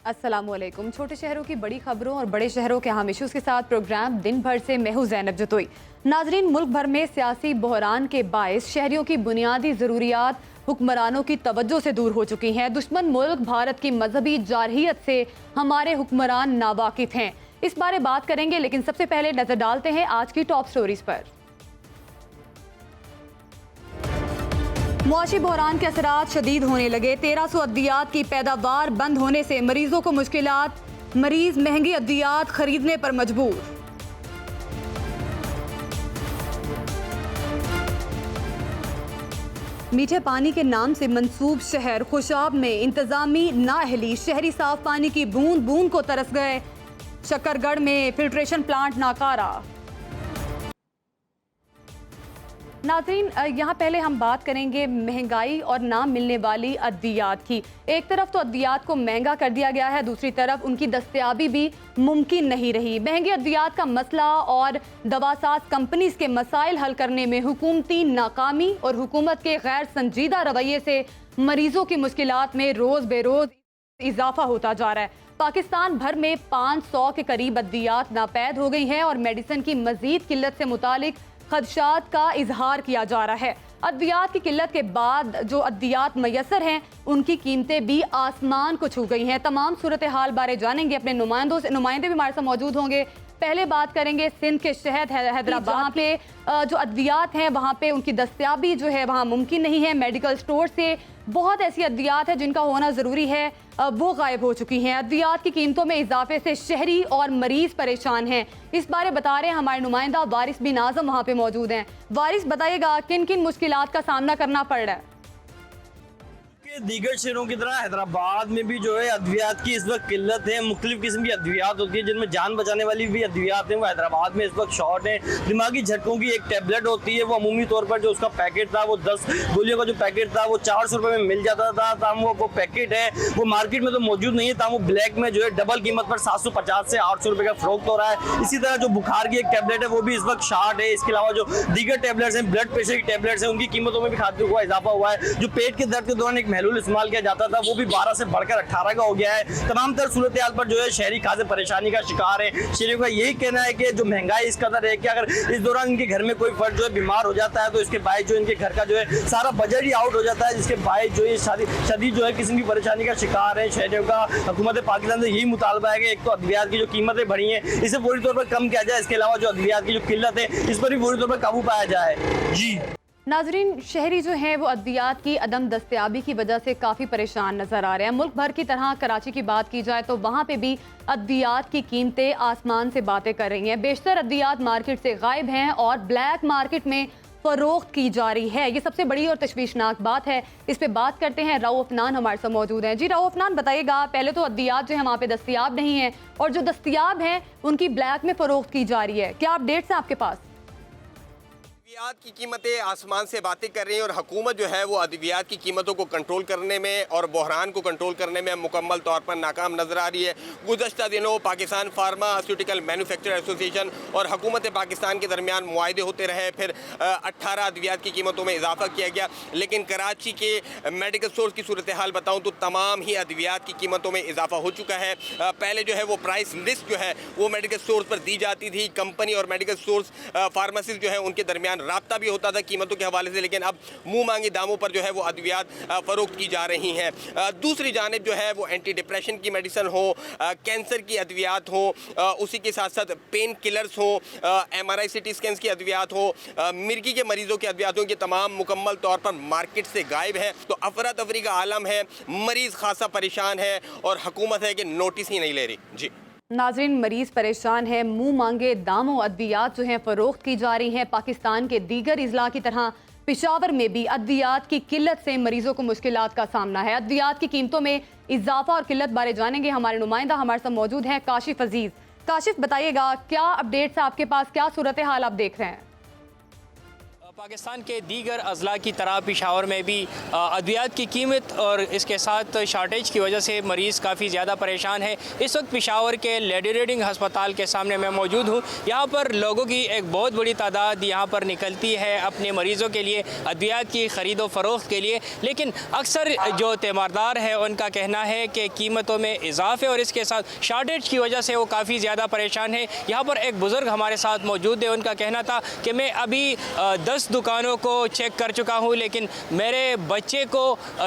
अस्सलामुअलैकुम। छोटे शहरों की बड़ी खबरों और बड़े शहरों के अहम इश्यूज़ के साथ प्रोग्राम दिन भर से मैं हूं ज़ैनब जतोई। नाजरीन, मुल्क भर में सियासी बहरान के बायस शहरियों की बुनियादी ज़रूरियात हुक्मरानों की तवज्जो से दूर हो चुकी हैं। दुश्मन मुल्क भारत की मजहबी जारहियत से हमारे हुक्मरान नावाकिफ हैं। इस बारे बात करेंगे, लेकिन सबसे पहले नजर डालते हैं आज की टॉप स्टोरीज पर। मुआशी बहरान के असरात शदीद होने लगे। 1300 अद्वियात की पैदावार बंद होने से मरीजों को मुश्किलात, मरीज महंगी अद्वियात खरीदने पर मजबूर। मीठे पानी के नाम से मंसूब शहर खुशाब में इंतजामी नाअहली, शहरी साफ पानी की बूंद बूंद को तरस गए। शकरगढ़ में फिल्ट्रेशन प्लांट नाकारा। नाज़रीन, यहाँ पहले हम बात करेंगे महंगाई और ना मिलने वाली अद्वियात की। एक तरफ तो अद्वियात को महंगा कर दिया गया है, दूसरी तरफ उनकी दस्तयाबी भी मुमकिन नहीं रही। महंगी अद्वियात का मसला और दवासाज कंपनीज के मसाइल हल करने में हुकूमती नाकामी और हुकूमत के गैर संजीदा रवैये से मरीजों की मुश्किलात में रोज़ बेरोज़ इजाफा होता जा रहा है। पाकिस्तान भर में 500 के करीब अद्वियात नापैद हो गई हैं और मेडिसिन की मजीद किल्लत से मुतालिक खदशात का इजहार किया जा रहा है। अद्वियात की किल्लत के बाद जो अद्वियात मैसर हैं उनकी कीमतें भी आसमान को छू गई हैं। तमाम सूरत हाल बारे जानेंगे अपने नुमाइंदों से। नुमाइंदे भी हमारे साथ मौजूद होंगे। पहले बात करेंगे सिंध के शहर हैदराबाद, वहाँ पे जो अद्वियात हैं वहाँ पे उनकी दस्तयाबी जो है वहाँ मुमकिन नहीं है। मेडिकल स्टोर से बहुत ऐसी अद्वियात है जिनका होना ज़रूरी है, वो गायब हो चुकी हैं। अद्वियात की कीमतों में इजाफे से शहरी और मरीज परेशान हैं। इस बारे बता रहे हैं हमारे नुमाइंदा वारिस बिन आज़म वहाँ पे मौजूद हैं। वारिस, बताइएगा किन किन मुश्किलात का सामना करना पड़ रहा है? दीगर शहरों की तरह हैदराबाद में भी जो है अद्वियात की इस वक्त किल्लत है। मुख्तलिफ किस्म की अद्वियात होती है जिनमें जान बचाने वाली भी अद्वियात हैं, वो हैदराबाद में इस वक्त शॉर्ट है। दिमागी झटकों की एक टैबलेट होती है, वो अमूमी तौर पर जो उसका पैकेट था वो 10 गोलियों का जो पैकेट था वो 400 रुपये में मिल जाता था। ताम वो पैकेट है वो मार्केट में तो मौजूद नहीं है, ताम वो ब्लैक में जो है डबल कीमत पर 750 से 800 रुपये का फरोख्त हो रहा है। इसी तरह जो बुखार की एक टैबलेट है वो भी इस वक्त शॉर्ट है। इसके अलावा जो दीगर टैबलेट्स हैं, ब्लड प्रेशर की टैबलेट्स हैं, उनकी कीमतों में भी खाते हुआ इजाफा हुआ है। जो पेट के दर्द के दौरान एक महलूल इस्तेमाल किया जाता था वो भी 12 से बढ़कर 18 का हो गया है। तमाम तर सूरत हाल पर जो है शहरी खासे परेशानी का शिकार है। शहरियों का यही कहना है कि जो महंगाई इस कदर है कि अगर इस दौरान इनके घर में कोई फर्द जो है बीमार हो जाता है तो इसके बायस जो इनके घर का जो है सारा बजट ही आउट हो जाता है, जिसके बायस जो है शदीद जो है किस्म की परेशानी का शिकार है। शहरियों का हुकूमत पाकिस्तान से यही मुतालबा है कि एक तो अद्वियात की जो कीमतें बढ़ी हैं इसे पूरी तौर पर कम किया जाए, इसके अलावा जो अद्वियात की जो किल्लत है इस पर भी पूरी तौर पर काबू पाया जाए। जी नाजरीन, शहरी जो हैं वो अद्वियात की अदम दस्तयाबी की वजह से काफ़ी परेशान नज़र आ रहे हैं। मुल्क भर की तरह कराची की बात की जाए तो वहाँ पे भी अद्वियात की कीमतें आसमान से बातें कर रही हैं। बेशतर अद्वियात मार्केट से गायब हैं और ब्लैक मार्केट में फ़रोख्त की जा रही है। ये सबसे बड़ी और तशवीशनाक बात है। इस पे बात करते हैं। राव अफनान हमारे साथ मौजूद हैं। जी राव अफनान, बताइएगा, पहले तो अद्वियात जो है वहाँ पे दस्तयाब नहीं है और जो दस्तयाब हैं उनकी ब्लैक में फ़रोख्त की जा रही है, क्या अपडेट्स हैं आपके पास? अद्वियात की कीमतें आसमान से बातें कर रही हैं और हुकूमत जो है वो अद्वियात की कीमतों को कंट्रोल करने में और बहरान को कंट्रोल करने में मुकम्मल तौर पर नाकाम नजर आ रही है। गुज़श्ता दिनों पाकिस्तान फार्मास्यूटिकल मैन्युफैक्चर एसोसिएशन और हुकूमत पाकिस्तान के दरमियान मुआहदे होते रहे, फिर 18 अद्वियात की कीमतों में इजाफा किया गया। लेकिन कराची के मेडिकल स्टोर की सूरत हाल बताऊँ तो तमाम ही अद्वियात की कीमतों में इजाफा हो चुका है। पहले जो है वो प्राइस लिस्ट जो है वो मेडिकल स्टोर पर दी जाती थी। कंपनी और मेडिकल स्टोर्स फार्मासिस्ट जो है उनके दरमियान राब्ता भी होता था कीमतों के हवाले से, लेकिन अब मुंह मांगी दामों पर जो है वो अद्वियात फरोख्त की जा रही हैं। दूसरी जानिब जो है वो एंटी डिप्रेशन की मेडिसिन हो, कैंसर की अद्वियात हो, उसी के साथ साथ पेन किलर्स हो, MRI CT स्कैन्स की अद्वियात हो, मिर्गी के मरीजों की अद्वियात हो, ये तमाम मुकम्मल तौर पर मार्केट से गायब है। तो अफरा तफरी का आलम है, मरीज खासा परेशान है और हुकूमत है कि नोटिस ही नहीं ले रही। जी नाजरीन, मरीज परेशान है, मुंह मांगे दामों अद्वियात जो हैं फरोख्त की जा रही हैं। पाकिस्तान के दीगर इजला की तरह पेशावर में भी अद्वियात की किल्लत से मरीजों को मुश्किलात का सामना है। अद्वियात की कीमतों में इजाफा और किल्लत बारे जानेंगे। हमारे नुमाइंदा हमारे साथ मौजूद हैं काशिफ अजीज। काशिफ, बताइएगा क्या अपडेट्स आपके पास, क्या सूरत हाल आप देख रहे हैं? पाकिस्तान के दीगर अजला की तरह पेशावर में भी अद्वियात की कीमत और इसके साथ शार्टेज की वजह से मरीज़ काफ़ी ज़्यादा परेशान है। इस वक्त पेशावर के लेडी रीडिंग हस्पताल के सामने मैं मौजूद हूँ। यहाँ पर लोगों की एक बहुत बड़ी तादाद यहाँ पर निकलती है अपने मरीज़ों के लिए अद्वियात की ख़रीदो फ़रोख्त के लिए, लेकिन अक्सर जो तीमारदार है उनका कहना है कि कीमतों में इजाफे और इसके साथ शार्टेज की वजह से वो काफ़ी ज़्यादा परेशान है। यहाँ पर एक बुज़ुर्ग हमारे साथ मौजूद है, उनका कहना था कि मैं अभी 10 दुकानों को चेक कर चुका हूँ, लेकिन मेरे बच्चे को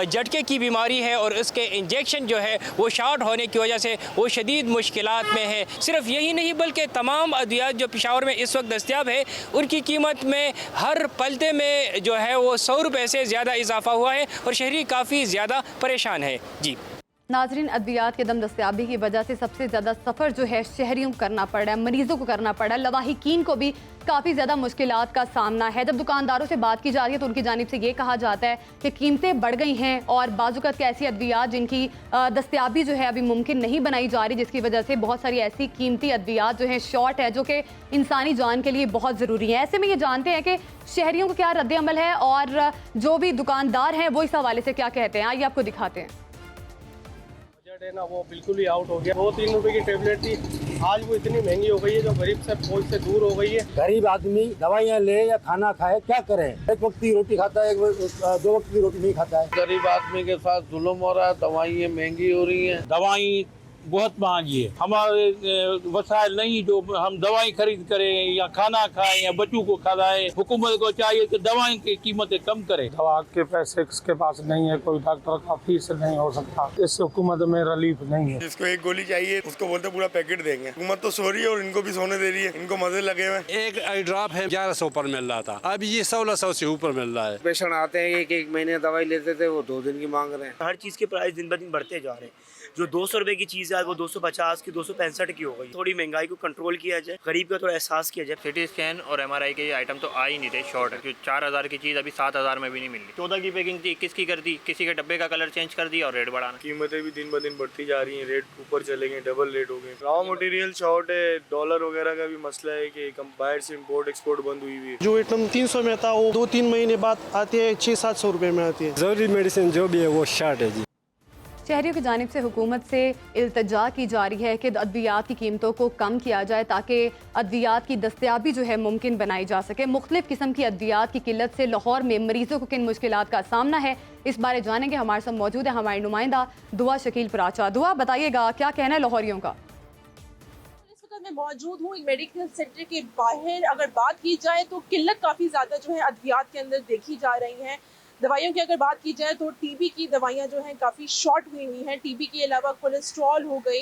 झटके की बीमारी है और उसके इंजेक्शन जो है वो शॉर्ट होने की वजह से वो शदीद मुश्किलात में है। सिर्फ यही नहीं बल्कि तमाम अद्वियात जो पेशावर में इस वक्त दस्तयाब है उनकी कीमत में हर पलते में जो है वो 100 रुपये से ज़्यादा इजाफा हुआ है और शहरी काफ़ी ज़्यादा परेशान है। जी नाजरीन, अद्वियात के दम दस्तयाबी की वजह से सबसे ज़्यादा सफ़र जो है शहरियों को करना पड़ रहा है, मरीज़ों को करना पड़ रहा है, लवाहिकीन को भी काफ़ी ज़्यादा मुश्किलात का सामना है। जब दुकानदारों से बात की जा रही है तो उनकी जानिब से ये कहा जाता है कि कीमतें बढ़ गई हैं और बाज़ुकत के ऐसी अद्वियात जिनकी दस्तयाबी जो है अभी मुमकिन नहीं बनाई जा रही, जिसकी वजह से बहुत सारी ऐसी कीमती अद्वियात जो हैं शॉर्ट है, जो कि इंसानी जान के लिए बहुत ज़रूरी है। ऐसे में ये जानते हैं कि शहरियों को क्या रद्द अमल है और जो भी दुकानदार हैं वो इस हवाले से क्या कहते हैं। आइए आपको दिखाते हैं। है ना वो बिल्कुल ही आउट हो गया। 2-3 रुपए की टेबलेट थी, आज वो इतनी महंगी हो गई है जो गरीब से पहुंच से दूर हो गई है। गरीब आदमी दवाइयाँ ले या खाना खाए, क्या करे? एक वक्त की रोटी खाता है, 2 वक्त की रोटी नहीं खाता है। गरीब आदमी के साथ जुल्म हो रहा है, दवाइयाँ महंगी हो रही हैं। दवाई बहुत महंगी है, हमारे वसाइल नहीं जो हम दवाई खरीद करें या खाना खाएं या बच्चों को खिलाएं। हुकूमत को चाहिए कि दवाई की कीमतें कम करे। दवा के पैसे किसके पास नहीं है, कोई डॉक्टर का फीस नहीं हो सकता, इस हुकूमत में रिलीफ नहीं है। जिसको एक गोली चाहिए उसको बोलते पूरा पैकेट देंगे। हुकूमत तो सो रही है और इनको भी सोने दे रही है, इनको मजे लगे हुए। एक आई ड्रॉप है 1100 पर मिल रहा था, अब ये 1600 से ऊपर मिल रहा है। पेशेंट आते हैं एक महीने दवाई लेते थे, वो 2 दिन की मांग रहे हैं। हर चीज़ के प्राइस दिन ब दिन बढ़ते जा रहे हैं। जो 200 रुपए की चीज़ है वो 250 की 265 की हो गई। थोड़ी महंगाई को कंट्रोल किया जाए, गरीब का थोड़ा एहसास किया जाए। सिटी स्कैन और MRI के आइटम तो आ ही नहीं थे, शॉर्ट है। जो 4000 की चीज़ अभी 7000 में भी नहीं मिल रही। 14 की पैकिंग थी, 21 की कर दी, किसी के डब्बे का कलर चेंज कर दिया और रेट बढ़ाना। कीमतें भी दिन ब दिन बढ़ती जा रही हैं, रेट ऊपर चले गए, डबल रेट हो गए। रॉ मटेरियल शॉर्ट है, डॉलर वगैरह का भी मसला है कि बाहर से इम्पोर्ट एक्सपोर्ट बंद हुई है। जो आइटम 300 में था वो 2-3 महीने बाद आती है 600-700 रुपए में आती है। जरूरी मेडिसिन जो भी है वो शॉर्ट है जी। शहरियों की जानिब से हुकूमत से इल्तजा की जा रही है कि अद्वियात की कीमतों को कम किया जाए ताकि अद्वियात की दस्तयाबी जो है मुमकिन बनाई जा सके। मुख्तलिफ किस्म की अद्वियात की किल्लत से लाहौर में मरीजों को किन मुश्किलात का सामना है, इस बारे जानेंगे। हमारे साथ मौजूद है हमारी नुमाइंदा दुआ शकील पराचा। दुआ, बताइएगा क्या कहना है लाहौरियों का? मैं मौजूद हूँ एक मेडिकल सेंटर के बाहर। अगर बात की जाए तो किल्लत काफ़ी ज़्यादा जो है अद्वियात के अंदर देखी जा रही है। दवाइयों की अगर बात की जाए तो टीबी की दवाइयाँ जो हैं काफ़ी शॉर्ट हुई हैं। टीबी के अलावा कोलेस्ट्रॉल हो गई,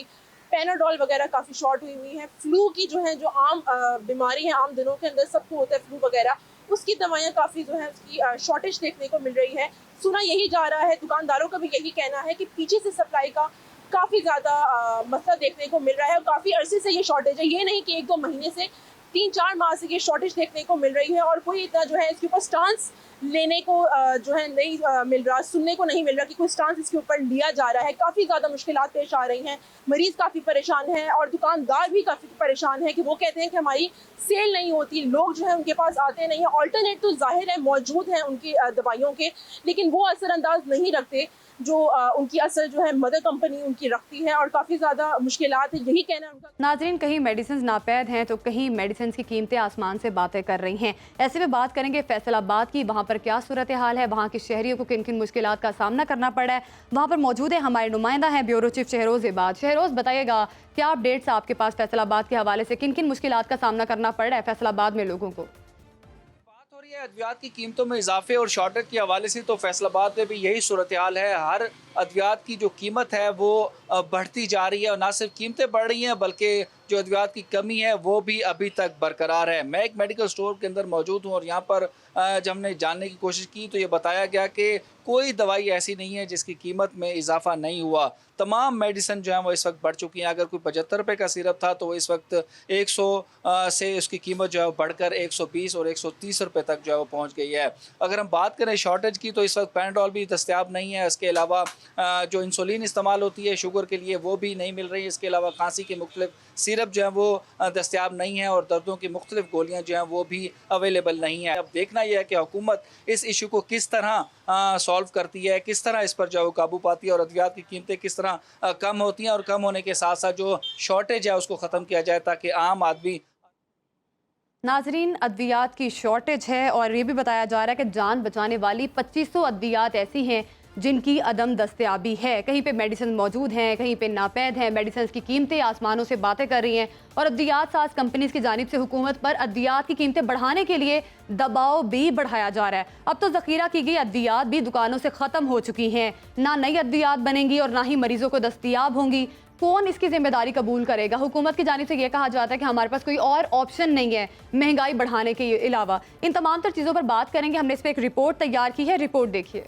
पैनाडोल वगैरह काफ़ी शॉर्ट हुई हैं। फ्लू की जो है जो आम बीमारी है, आम दिनों के अंदर सबको होता है फ्लू वगैरह, उसकी दवाइयाँ काफ़ी जो है उसकी शॉर्टेज देखने को मिल रही है। सुना यही जा रहा है, दुकानदारों का भी यही कहना है कि पीछे से सप्लाई का काफ़ी ज़्यादा मसला देखने को मिल रहा है और काफ़ी अरसे से ये शॉर्टेज है। ये नहीं कि 1-2 महीने से, 3-4 माह से ये शॉर्टेज देखने को मिल रही है और कोई इतना जो है इसके ऊपर स्टांस लेने को जो है नहीं मिल रहा, सुनने को नहीं मिल रहा कि कोई स्टांस इसके ऊपर लिया जा रहा है। काफ़ी ज़्यादा मुश्किलात पेश आ रही हैं, मरीज़ काफ़ी परेशान हैं और दुकानदार भी काफ़ी परेशान हैं कि वो कहते हैं कि हमारी सेल नहीं होती, लोग जो है उनके पास आते नहीं हैं। ऑल्टरनेट तो जाहिर है मौजूद हैं उनकी दवाइयों के, लेकिन वो असरअंदाज नहीं रखते जो उनकी असल जो है मदर कंपनी उनकी रखती है और काफ़ी ज़्यादा मुश्किलात है, यही कहना है उनका। नाजरीन, कहीं मेडिसिन नापैद हैं तो कहीं मेडिसिन की कीमतें आसमान से बातें कर रही हैं। ऐसे में बात करेंगे फैसलाबाद की, वहाँ पर क्या सूरत हाल है, वहाँ के शहरियों को किन किन मुश्किलात का सामना करना पड़ा है। वहाँ पर मौजूद है हमारे नुमाइंदा हैं ब्यूरो चीफ शहरोज इबाद। शहरोज, बताइएगा क्या अपडेट्स आपके पास फैसलाबाद के हवाले से, किन किन मुश्किलात का सामना करना पड़ रहा है फैसलाबाद में लोगों को? अद्वियात की कीमतों में इजाफे और शॉर्टेज के हवाले से तो फैसलाबाद में भी यही सूरत हाल है। हर अद्वियात की जो कीमत है वो बढ़ती जा रही है और ना सिर्फ कीमतें बढ़ रही हैं बल्कि जो अद्वियात की कमी है वो भी अभी तक बरकरार है। मैं एक मेडिकल स्टोर के अंदर मौजूद हूँ और यहाँ पर जब हमने जानने की कोशिश की तो ये बताया गया कि कोई दवाई ऐसी नहीं है जिसकी कीमत में इजाफा नहीं हुआ। तमाम मेडिसिन जो है वो इस वक्त बढ़ चुकी हैं। अगर कोई 75 रुपये का सिरप था तो वो इस वक्त 100 से उसकी कीमत जो है बढ़कर 120 और 130 रुपये तक जो है वो पहुँच गई है। अगर हम बात करें शॉर्टेज की तो इस वक्त पैनाडोल भी दस्तयाब नहीं है। इसके अलावा जो इंसुलिन इस्तेमाल होती है शुगर के लिए वो भी नहीं मिल रही है। इसके अलावा खांसी के मुख्तलिफ सिरप सिरप जो है वो दस्तियाब नहीं है और दर्दों की मुख्तलिफ गोलियाँ जो हैं वो भी अवेलेबल नहीं है। अब देखना यह है कि हुकूमत इस इशू को किस तरह सॉल्व करती है, किस तरह इस पर जो है काबू पाती है और अद्वियात की कीमतें किस तरह कम होती हैं और कम होने के साथ साथ जो शॉर्टेज है उसको ख़त्म किया जाए ताकि आम आदमी। नाजरीन, अद्वियात की शॉर्टेज है और ये भी बताया जा रहा है कि जान बचाने वाली 2500 अद्वियात ऐसी हैं जिनकी अदम दस्तयाबी है। कहीं पे मेडिसिन मौजूद हैं, कहीं पे नापैद हैं। मेडिसिन की कीमतें आसमानों से बातें कर रही हैं और अद्वियात साज कंपनीज की जानिब से हुकूमत पर अद्वियात की कीमतें बढ़ाने के लिए दबाव भी बढ़ाया जा रहा है। अब तो ज़ख़ीरा की गई अद्वियात भी दुकानों से ख़त्म हो चुकी हैं। ना नई अद्वियात बनेंगी और ना ही मरीजों को दस्तयाब होंगी। कौन इसकी जिम्मेदारी कबूल करेगा? हुकूमत की जानिब से यह कहा जाता है कि हमारे पास कोई और ऑप्शन नहीं है महंगाई बढ़ाने के अलावा। इन तमाम तर चीज़ों पर बात करेंगे। हमने इस पर एक रिपोर्ट तैयार की है, रिपोर्ट देखिए।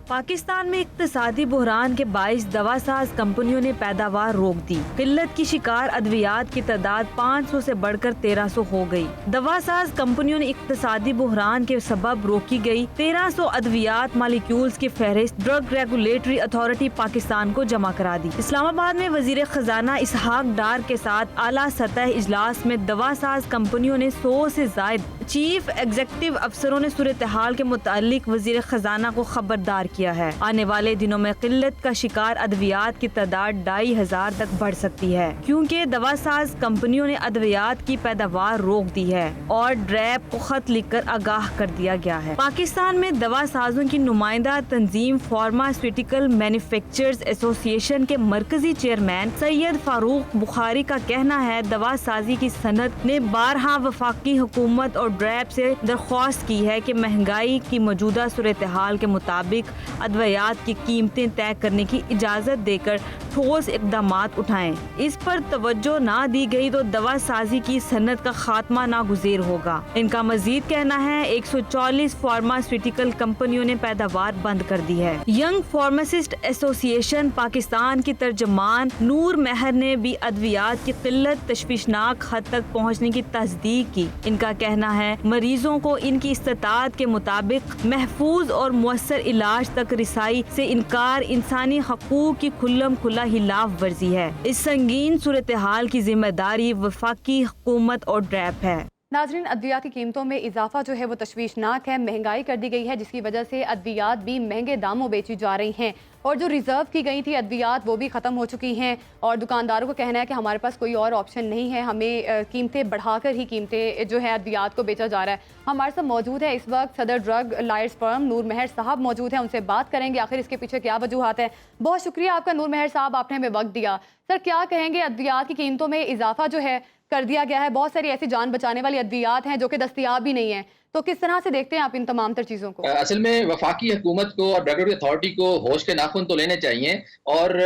पाकिस्तान में इक्तिसादी बहरान के बाइस दवासाज कंपनियों ने पैदावार रोक दी। किल्लत की शिकार अद्वियात की तादाद 500 से बढ़कर 1300 हो गई। दवासाज कंपनियों ने इक्तिसादी बहरान के सबब रोकी गई 1300 अद्वियात मालिक्यूल्स की फहरिस्त ड्रग रेगुलेटरी अथॉरिटी पाकिस्तान को जमा करा दी। इस्लामाबाद में वजीर खजाना इसहाक डार के साथ आला सतह इजलास में दवासाज कंपनियों ने 100 से जायद चीफ एग्जीक्यूटिव अफसरों ने सूरत हाल के मुतालिक वजीर खजाना को खबरदार किया है। आने वाले दिनों में किल्लत का शिकार अद्वियात की तादाद 2500 तक बढ़ सकती है, क्योंकि दवासाज कंपनियों ने अद्वियात की पैदावार रोक दी है और ड्रैप को खत लिखकर आगाह कर दिया गया है। पाकिस्तान में दवासाजों की नुमाइंदा तंजीम फार्मास्यूटिकल मैन्युफैक्चरर्स एसोसिएशन के मरकजी चेयरमैन सैयद फारूक बुखारी का कहना है, दवासाजी की सनत ने 12 वफाकी हुकूमत और ड्रैप से दरख्वास्त की है कि महंगाई की मौजूदा सूरत हाल के मुताबिक अद्वियात की कीमतें तय करने की इजाज़त देकर ठोस इक़दामात उठाएं। इस पर तवज्जो ना दी गई तो दवा साजी की सनत का खात्मा नागुज़ेर होगा। इनका मजीद कहना है 140 फार्मास्यूटिकल कंपनियों ने पैदावार बंद कर दी है। यंग फार्मासिस्ट एसोसिएशन पाकिस्तान की तर्जमान नूर महर ने भी अद्वियात की किल्लत तशवीशनाक हद तक पहुँचने की तस्दीक की। इनका कहना है मरीजों को इनकी इस्तात के मुताबिक महफूज और मुअस्सर इलाज तक रिसाई से इनकार इंसानी हकूक की खुल्लम खुला हिलाफ वर्जी है। इस संगीन सूरत हाल की जिम्मेदारी वफाकी हुकूमत और ड्रैप है। नाज़रीन, अद्वियात की कीमतों में इजाफा जो है वो तशवीशनाक है। महंगाई कर दी गई है जिसकी वजह से अद्वियात भी महंगे दामों बेची जा रही हैं और जो रिज़र्व की गई थी अद्वियात वो भी ख़त्म हो चुकी हैं और दुकानदारों को कहना है कि हमारे पास कोई और ऑप्शन नहीं है, हमें कीमतें बढ़ाकर ही कीमतें जो है अद्वियात को बेचा जा रहा है। हमारे साथ मौजूद है इस वक्त सदर ड्रग लायर्स फर्म नूर महर साहब मौजूद हैं, उनसे बात करेंगे आखिर इसके पीछे क्या वजूहात है। बहुत शुक्रिया आपका नूर महर साहब, आपने हमें वक्त दिया। सर, क्या कहेंगे, अद्वियात की कीमतों में इजाफा जो है कर दिया गया है, बहुत सारी ऐसी जान बचाने वाली अद्वियात हैं जो कि दस्तयाब भी नहीं है, तो किस तरह से देखते हैं आप इन तमाम तर चीज़ों को? असल में वफाकी हुकूमत को और ड्रग रेगुलेटरी अथॉरिटी को होश के नाखून तो लेने चाहिए और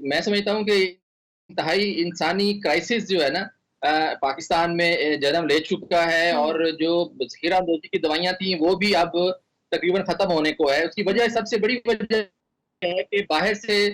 मैं समझता हूँ कि इंतहाई इंसानी क्राइसिस जो है ना पाकिस्तान में जन्म ले चुका है और जो ज़ख़ीरा अंदोज़ी की दवाइयाँ थी वो भी अब तकरीबन ख़त्म होने को है। उसकी वजह सबसे बड़ी वजह है कि बाहर से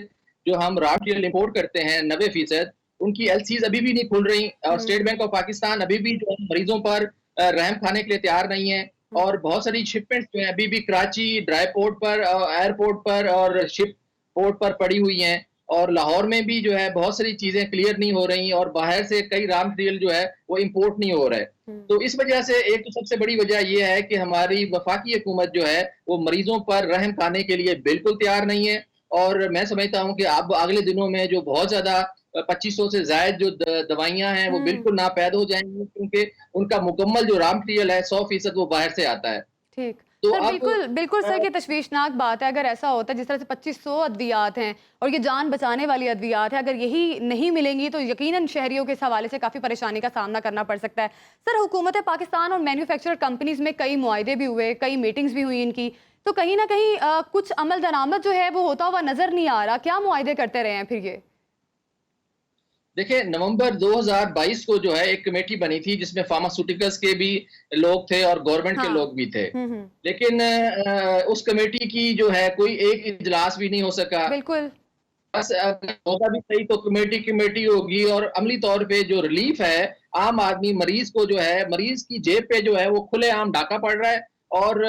जो हम रॉ मटेरियल इम्पोर्ट करते हैं 90% उनकी LCs अभी भी नहीं खुल रही और स्टेट बैंक ऑफ पाकिस्तान अभी भी जो मरीजों पर रहम खाने के लिए तैयार नहीं है और बहुत सारी शिपमेंट्स जो है अभी भी कराची ड्राई पोर्ट पर एयरपोर्ट पर और शिप पोर्ट पर पड़ी हुई हैं और लाहौर में भी जो है बहुत सारी चीजें क्लियर नहीं हो रही और बाहर से कई रॉ मटेरियल जो है वो इम्पोर्ट नहीं हो रहा है। तो इस वजह से एक तो सबसे बड़ी वजह ये है कि हमारी वफाकी हुकूमत जो है वो मरीजों पर रहम खाने के लिए बिल्कुल तैयार नहीं है और मैं समझता हूँ कि अब अगले दिनों में जो बहुत ज्यादा 2500 से जायद जो दवाइयां हैं वो बिल्कुल नापैद हो जाएंगी क्योंकि उनका मुकम्मल जो रॉ मटेरियल है 100% वो बाहर से आता है। ठीक, तो सर बिल्कुल बिल्कुल सर, ये तशवीशनाक बात है। अगर ऐसा होता है जिस तरह से 2500 अद्वियात हैं और ये जान बचाने वाली अद्वियात है, अगर यही नहीं मिलेंगी तो यकीनन शहरियों के इस हवाले से काफ़ी परेशानी का सामना करना पड़ सकता है। सर, हुकूमत पाकिस्तान और मैन्युफैक्चरर कंपनीज में कई मुआहदे भी हुए, कई मीटिंग्स भी हुई इनकी, तो कहीं ना कहीं कुछ अमल दरामद जो है वो होता हुआ नजर नहीं आ रहा। क्या मुआहदे करते रहे हैं फिर ये? देखिए, नवंबर 2022 को जो है एक कमेटी बनी थी जिसमें फार्मास्यूटिकल्स के भी लोग थे और गवर्नमेंट के लोग भी थे, लेकिन उस कमेटी की जो है कोई एक इजलास भी नहीं हो सका। बिल्कुल, बस होगा भी सही तो कमेटी होगी और अमली तौर पे जो रिलीफ है आम आदमी मरीज को जो है मरीज की जेब पे जो है वो खुलेआम डाका पड़ रहा है और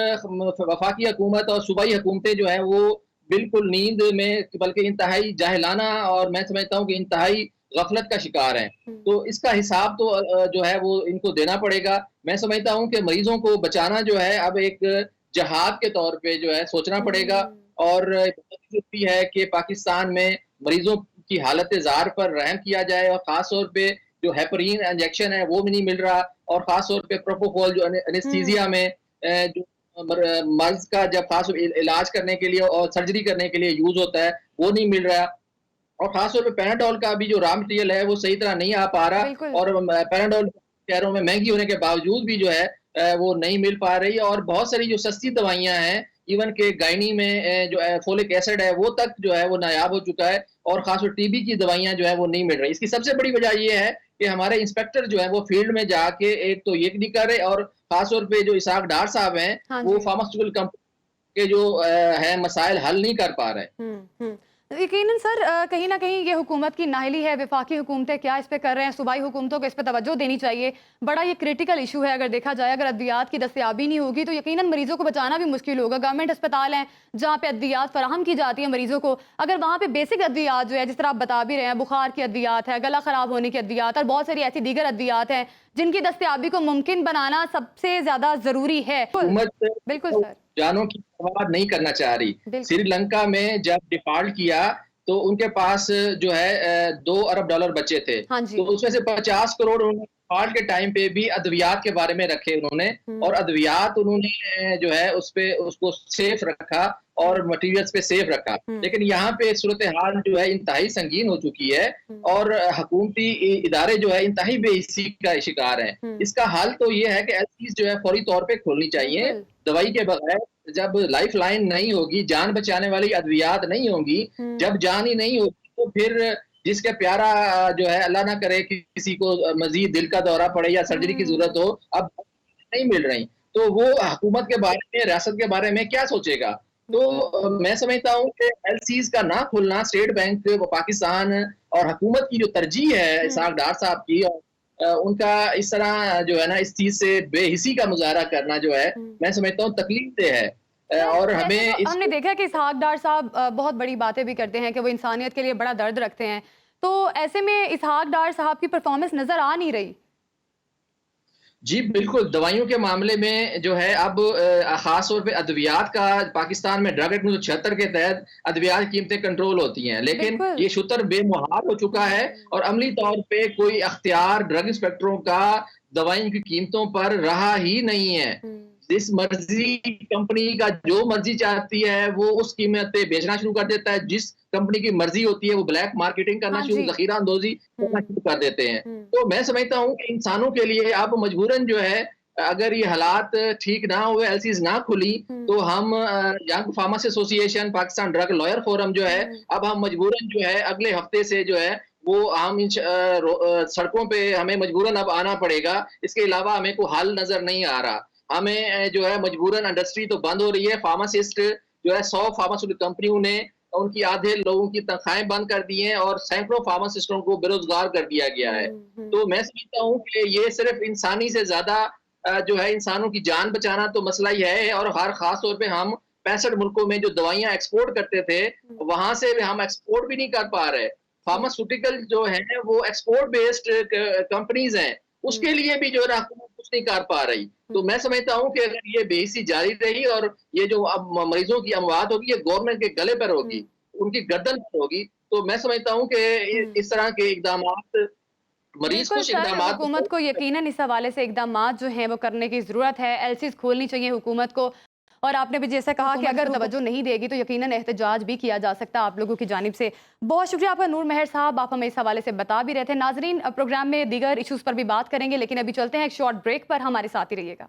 वफाकी हुकूमत और सूबाई हुकूमतें जो है वो बिल्कुल नींद में बल्कि इंतहाई जाहिलाना और मैं समझता हूँ कि इंतहाई गफलत का शिकार हैं। तो इसका हिसाब तो जो है वो इनको देना पड़ेगा। मैं समझता हूँ कि मरीजों को बचाना जो है अब एक जहाद के तौर पे जो है सोचना पड़ेगा, और जरूरी है कि पाकिस्तान में मरीजों की हालत ज़ार पर रहम किया जाए, और ख़ास तौर पे जो हेपरीन इंजेक्शन है वो भी नहीं मिल रहा, और ख़ास तौर पे प्रोपोफॉल जो एनेस्थीसिया में जो मर्ज का जब खास इलाज करने के लिए और सर्जरी करने के लिए यूज होता है वो नहीं मिल रहा, और खासतौर पे पैराडोल का भी जो रॉ मटेरियल है वो सही तरह नहीं आ पा रहा, और पैराडोल शहरों में महंगी होने के बावजूद भी जो है वो नहीं मिल पा रही, और बहुत सारी जो सस्ती दवाइयां हैं, इवन के गायनी में जो फोलिक एसिड है वो तक जो है वो नायाब हो चुका है, और खासतौर टीबी की दवाइयां जो है वो नहीं मिल रही। इसकी सबसे बड़ी वजह ये है कि हमारे इंस्पेक्टर जो है वो फील्ड में जाके एक तो ये नहीं कर रहे, और खासतौर पे जो इसाक डार साहब हैं वो फार्मास्यूटिकल कंपनी के जो है मसाइल हल नहीं कर पा रहे। यकीनन सर, कहीं ना कहीं ये हुकूमत की नाहली है। वफाकी हुकूमतें क्या इस पे कर रहे हैं, सूबाई हुकूमतों को इस पे तवज्जो देनी चाहिए। बड़ा ये क्रिटिकल इशू है। अगर देखा जाए, अगर अद्वियात की दस्तयाबी नहीं होगी तो यकीनन मरीजों को बचाना भी मुश्किल होगा। गवर्नमेंट अस्पताल हैं जहाँ पे अद्वियात फराहम की जाती है मरीजों को, अगर वहाँ पे बेसिक अद्वियात जो है, जिस तरह आप बता भी रहे हैं, बुखार की अद्वियात है, गला खराब होने की अद्वियात, और बहुत सारी ऐसी दीगर अद्वियात हैं जिनकी दस्तयाबी को मुमकिन बनाना सबसे ज्यादा जरूरी है। बिल्कुल सर, जानों की परवाह नहीं करना चाह रही। श्रीलंका में जब डिफॉल्ट किया तो उनके पास जो है $2 अरब बचे थे, तो उसमें से 50 करोड़ उन्होंने डिफॉल्ट के टाइम पे भी अद्वियात के बारे में रखे उन्होंने, और अद्वियात उन्होंने जो है उसको सेफ रखा और मटेरियल्स पे सेफ रखा। लेकिन यहाँ पे सूरत हाल जो है इंतहाई संगीन हो चुकी है, और हुकूमती इदारे जो है इंतहाई बेहिस्सी का शिकार है। इसका हल तो ये है कि एलसीज जो है फौरी तौर पे खोलनी चाहिए। दवाई के बगैर जब लाइफ लाइन नहीं होगी, जान बचाने वाली अद्वियात नहीं होंगी, जब जान ही नहीं होगी तो फिर जिसके प्यारा जो है अल्लाह ना करे कि किसी को मजीद दिल का दौरा पड़े या सर्जरी की जरूरत हो, अब नहीं मिल रही, तो वो हुकूमत के बारे में, रियासत के बारे में क्या सोचेगा। तो मैं समझता हूँ कि एलसीज का ना खुलना स्टेट बैंक पाकिस्तान और हुकूमत की जो तरजीह है इसाक डार साहब की, और उनका इस तरह जो है ना इस चीज से बेहिसी का मुजाहरा करना जो है मैं समझता हूँ तकलीफदेह है। और हमें हमने देखा है कि इसहाक डार साहब बहुत बड़ी बातें भी करते हैं कि वो इंसानियत के लिए बड़ा दर्द रखते हैं, तो ऐसे में इसहाक डार साहब की परफॉर्मेंस नजर आ नहीं रही। जी बिल्कुल, दवाइयों के मामले में जो है अब खास तौर पे अद्वियात का पाकिस्तान में ड्रग एक्ट 1976 के तहत अद्वियात कीमतें कंट्रोल होती हैं, लेकिन ये शुतर बेमुहार हो चुका है, और अमली तौर पे कोई अख्तियार ड्रग इंस्पेक्टरों का दवाइयों की कीमतों पर रहा ही नहीं है। जिस मर्जी कंपनी का जो मर्जी चाहती है वो उस कीमत पे बेचना शुरू कर देता है, जिस कंपनी की मर्जी होती है वो ब्लैक मार्केटिंग करना जखीरा अंदोजी करना शुरू कर देते हैं। तो मैं समझता हूँ कि इंसानों के लिए अब मजबूरन जो है, अगर ये हालात ठीक ना हुए, एलसीज ना खुली, तो हम young pharmacy association, Pakistan drug lawyer forum जो है, अब हम मजबूरन जो है अगले हफ्ते से जो है वो हम सड़कों पे हमें मजबूरन अब आना पड़ेगा। इसके अलावा हमें कोई हल नजर नहीं आ रहा। हमें जो है मजबूरन इंडस्ट्री तो बंद हो रही है, फार्मासिस्ट जो है 100 फार्मास्यूटिकल कंपनियों ने उनकी आधे लोगों की तनख्वाहें बंद कर दी हैं, और सैकड़ों फार्मासिस्टों को बेरोजगार कर दिया गया है। तो मैं समझता हूँ कि ये सिर्फ इंसानी से ज्यादा जो है इंसानों की जान बचाना तो मसला ही है, और हर खास तौर पे हम 65 मुल्कों में जो दवाइयां एक्सपोर्ट करते थे वहां से हम एक्सपोर्ट भी नहीं कर पा रहे। फार्मास्यूटिकल जो है वो एक्सपोर्ट बेस्ड कंपनीज हैं, उसके लिए भी जो है हुकूमत कुछ नहीं कर पा रही। तो मैं समझता हूँ कि अगर ये बेहिसी जारी रही और ये जो अब मरीजों की अमवात होगी ये गवर्नमेंट के गले पर होगी, उनकी गर्दन पर होगी, तो मैं समझता हूँ कि इस तरह के इकदामात मरीज कुछ इकदामात हुकूमत को यकीनन इस हवाले से इकदामात जो हैं वो करने की जरूरत है। एलसीज खोलनी चाहिए हुकूमत को, और आपने भी जैसा कहा कि अगर तवज्जो नहीं देगी तो यकीनन एहतजाज भी किया जा सकता है आप लोगों की जानिब से। बहुत शुक्रिया आपका नूर मेहर साहब, आप हमें इस हवाले से बता भी रहे थे। नाजरीन, प्रोग्राम में दीगर इशूज़ पर भी बात करेंगे, लेकिन अभी चलते हैं एक शॉर्ट ब्रेक पर, हमारे साथ ही रहिएगा।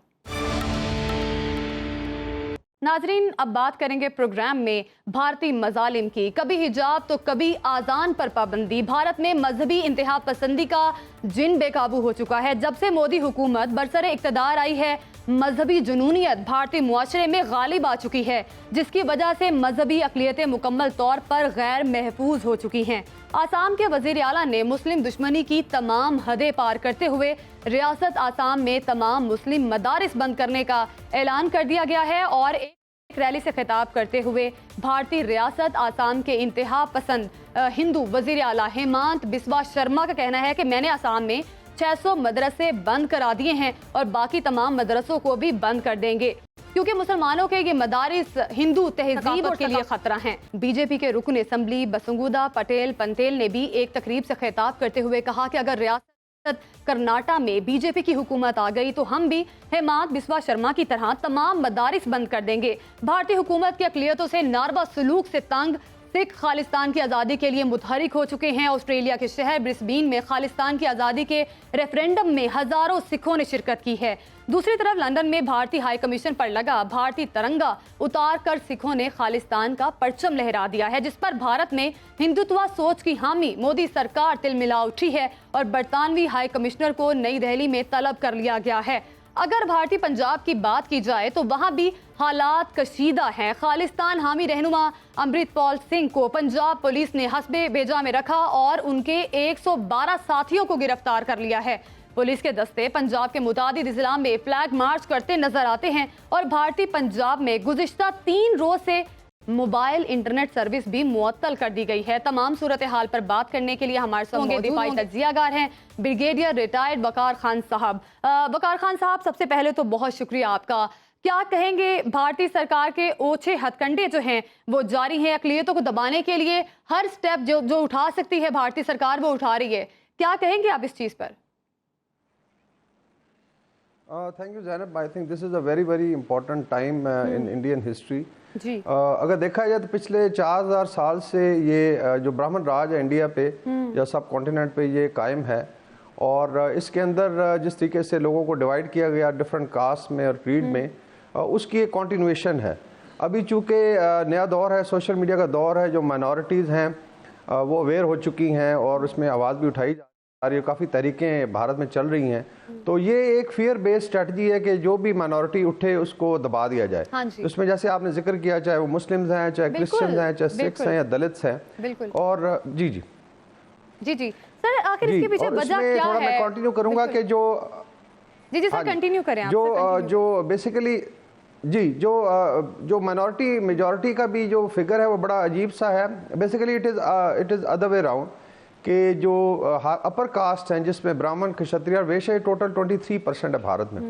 नाजरीन, अब बात करेंगे प्रोग्राम में भारतीय मजालिम की। कभी हिजाब तो कभी आज़ान पर पाबंदी। भारत में मजहबी इंतहा पसंदी का जिन बेकाबू हो चुका है। जब से मोदी हुकूमत बरसरे इक़्तिदार आई है, मजहबी जुनूनियत भारतीय मुआशरे में गालिब आ चुकी है, जिसकी वजह से मजहबी अक़लियतें मुकम्मल तौर पर गैर महफूज हो चुकी हैं। आसाम के वज़ीर आला ने मुस्लिम दुश्मनी की तमाम हदें पार करते हुए रियासत आसाम में तमाम मुस्लिम मदारिस बंद करने का ऐलान कर दिया गया है, और एक एक रैली से खिताब करते हुए भारतीय रियासत आसाम के इंतहा पसंद हिंदू वजीर आला हेमंत बिस्वा शर्मा का कहना है कि मैंने आसाम में 600 मदरसे बंद करा दिए हैं और बाकी तमाम मदरसों को भी बंद कर देंगे क्योंकि मुसलमानों के ये मदारिस हिंदू तहजीब के लिए खतरा हैं। बीजेपी के रुकन असम्बली बसुंगुदा पटेल पंतेल ने भी एक तकरीब से खिताब करते हुए कहा कि अगर रियासत कर्नाटक में बीजेपी की हुकूमत आ गई तो हम भी हेमंत बिस्वा शर्मा की तरह तमाम मदारिस बंद कर देंगे। भारतीय हुकूमत की अक़लियतों से नारवा सलूक से तंग सिख खालिस्तान की आज़ादी के लिए मुतहरिक हो चुके हैं। ऑस्ट्रेलिया के शहर ब्रिस्बेन में खालिस्तान की आज़ादी के रेफरेंडम में हज़ारों सिखों ने शिरकत की है। दूसरी तरफ लंदन में भारतीय हाई कमीशन पर लगा भारतीय तिरंगा उतार कर सिखों ने खालिस्तान का परचम लहरा दिया है, जिस पर भारत में हिंदुत्व सोच की हामी मोदी सरकार तिलमिला उठी है और बरतानवी हाई कमिश्नर को नई दिल्ली में तलब कर लिया गया है। अगर भारतीय पंजाब की बात की जाए तो वहां भी हालात कशीदा हैं। खालिस्तान हामी रहनुमा अमृतपाल सिंह को पंजाब पुलिस ने हस्बे बेजा में रखा और उनके 112 साथियों को गिरफ्तार कर लिया है। पुलिस के दस्ते पंजाब के मुतादिद जिला में फ्लैग मार्च करते नजर आते हैं और भारतीय पंजाब में गुज़िश्ता 3 रोज से मोबाइल इंटरनेट सर्विस भी मुअत्तल कर दी गई है। तमाम सूरत हाल पर बात करने के लिए हमारे साथ होंगे दिफाई तज्जियागार हैं ब्रिगेडियर रिटायर्ड वकार खान साहब। वकार खान साहब, सबसे पहले तो बहुत शुक्रिया आपका। क्या कहेंगे, भारतीय सरकार के ओछे हथकंडे जो हैं वो जारी हैं, अक़लियतों को दबाने के लिए हर स्टेप जो उठा सकती है भारतीय सरकार वो उठा रही है, क्या कहेंगे आप इस चीज़ पर? Thank you Zainab. I think this is a very important time in Indian history. जी अगर देखा जाए तो पिछले 4000 साल से ये जो ब्राह्मण राज है इंडिया पे या सब कॉन्टिनेंट पे ये कायम है और इसके अंदर जिस तरीके से लोगों को डिवाइड किया गया डिफरेंट कास्ट में और क्रीड में, उसकी एक कॉन्टिन्यूएशन है। अभी चूँकि नया दौर है, सोशल मीडिया का दौर है, जो माइनॉरिटीज़ हैं वो अवेयर हो चुकी हैं और उसमें आवाज़ भी उठाई जा रही है, काफ़ी तरीक़ें भारत में चल रही हैं। तो ये एक फियर बेस्ड स्ट्रेटजी है कि जो भी माइनॉरिटी उठे उसको दबा दिया जाए। हाँ जी। उसमें जैसे आपने जिक्र किया, चाहे वो मुस्लिम्स हैं, चाहे क्रिश्चियंस हैं, चाहे सिख्स हैं या दलित्स हैं, बिल्कुल। और जी जी जी जी सर, आखिर इसके पीछे वजह क्या है? मैं कंटिन्यू करूंगा कि जो जी सर कंटिन्यू करें आप। जो बेसिकली जी जो माइनॉरिटी मेजॉरिटी का भी जो फिगर है वो बड़ा अजीब सा है। Basically it is other way round कि जो अपर कास्ट हैं जिसमें ब्राह्मण क्षत्रिय और वैश्य टोटल 23% है भारत में।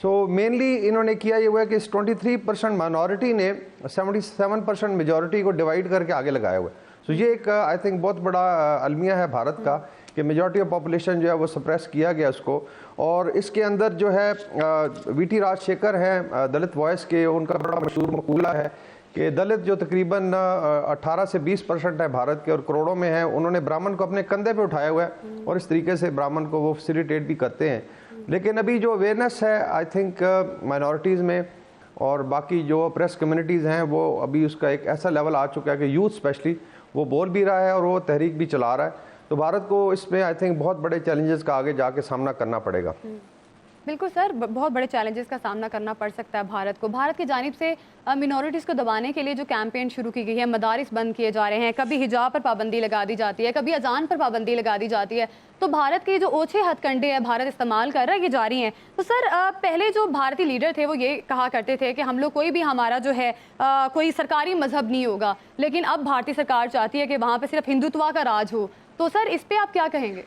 सो मेनली इन्होंने किया ये हुआ है कि इस 23% माइनॉरिटी ने 77% मेजॉरिटी को डिवाइड करके आगे लगाया हुआ है। सो ये एक आई थिंक बहुत बड़ा अलमिया है भारत का कि मेजॉरिटी ऑफ पॉपुलेशन जो है वो सप्रेस किया गया उसको। और इसके अंदर जो है वीटी राजशेखर हैं दलित वॉइस के, उनका बड़ा मशहूर मकूला है कि दलित जो तकरीबन 18 से 20% है भारत के और करोड़ों में है, उन्होंने ब्राह्मण को अपने कंधे पे उठाया हुआ है और इस तरीके से ब्राह्मण को वो फैसिलिटेट भी करते हैं। लेकिन अभी जो अवेयरनेस है आई थिंक माइनॉरिटीज़ में और बाकी जो प्रेस कम्युनिटीज़ हैं वो अभी उसका एक ऐसा लेवल आ चुका है कि यूथ स्पेशली वो बोल भी रहा है और वो तहरीक भी चला रहा है। तो भारत को इसमें आई थिंक बहुत बड़े चैलेंजेस का आगे जाके सामना करना पड़ेगा। बिल्कुल सर, बहुत बड़े चैलेंजेस का सामना करना पड़ सकता है भारत को। भारत की जानिब से मिनॉरिटीज़ को दबाने के लिए जो कैंपेन शुरू की गई है, मदारिस बंद किए जा रहे हैं, कभी हिजाब पर पाबंदी लगा दी जाती है, कभी अजान पर पाबंदी लगा दी जाती है। तो भारत के जो ओछे हथकंडे हैं भारत इस्तेमाल कर रहा है, ये जारी हैं। तो सर पहले जो भारतीय लीडर थे वो ये कहा करते थे कि हम लोग कोई भी हमारा जो है कोई सरकारी मजहब नहीं होगा, लेकिन अब भारतीय सरकार चाहती है कि वहाँ पर सिर्फ हिंदुत्व का राज हो। तो सर इस पर आप क्या कहेंगे?